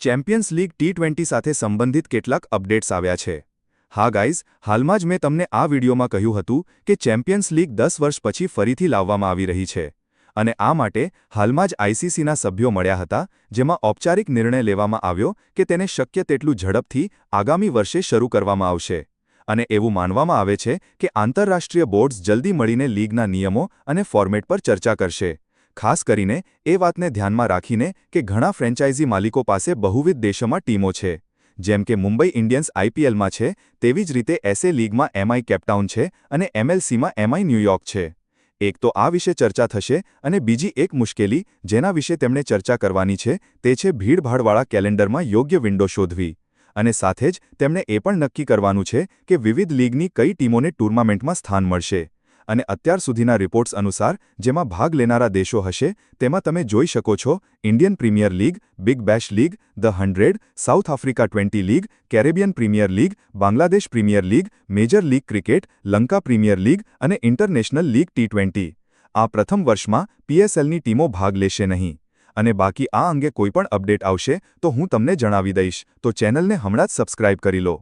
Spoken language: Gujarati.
ચેમ્પિયન્સ લીગ ટી20 સાથે સંબંધિત કેટલાક અપડેટ્સ આવ્યા છે. હા ગાઈઝ, હાલમાં જ મેં તમને આ વિડીયોમાં કહ્યું હતું કે ચેમ્પિયન્સ લીગ 10 વર્ષ પછી ફરીથી લાવવામાં આવી રહી છે અને આ માટે હાલમાં જ આઈસીસીના સભ્યો મળ્યા હતા, જેમાં ઔપચારિક નિર્ણય લેવામાં આવ્યો કે તેને શક્ય તેટલું ઝડપથી આગામી વર્ષે શરૂ કરવામાં આવશે. અને એવું માનવામાં આવે છે કે આંતરરાષ્ટ્રીય બોર્ડ્સ જલ્દી મળીને લીગના નિયમો અને ફોર્મેટ પર ચર્ચા કરશે. ખાસ કરીને એ વાતને ધ્યાનમાં રાખીને કે ઘણા ફ્રેન્ચાઇઝી માલિકો પાસે બહુવિધ દેશોમાં ટીમો છે. જેમ કે મુંબઈ ઇન્ડિયન્સ આઈપીએલમાં છે, તેવી જ રીતે એસએ લીગમાં એમઆઈ કેપટાઉન છે અને એમએલસીમાં એમઆઈ ન્યૂયોર્ક છે. એક તો આ વિશે ચર્ચા થશે અને બીજી એક મુશ્કેલી જેના વિશે તેમણે ચર્ચા કરવાની છે તે છે ભીડભાડવાળા કેલેન્ડરમાં યોગ્ય વિન્ડો શોધવી. અને સાથે જ તેમણે એ પણ નક્કી કરવાનું છે કે વિવિધ લીગની કઈ ટીમોને ટૂર્નામેન્ટમાં સ્થાન મળશે. અને અત્યાર સુધીના રિપોર્ટ્સ અનુસાર જેમાં ભાગ લેનારા દેશો હશે તેમાં તમે જોઈ શકો છો Indian premier league, big bash league, the 100, south Africa 20 league, Caribbean premier league, Bangladesh premier league, major league cricket, Lanka premier league અને ઇન્ટરનેશનલ લીગ ટી20. આ પ્રથમ વર્ષમાં પીએસએલની ટીમો ભાગ લેશે નહીં. અને બાકી આ અંગે કોઈપણ અપડેટ આવશે તો હું તમને જણાવી દઈશ, તો ચેનલને હમણાં જ સબસ્ક્રાઇબ કરી લો.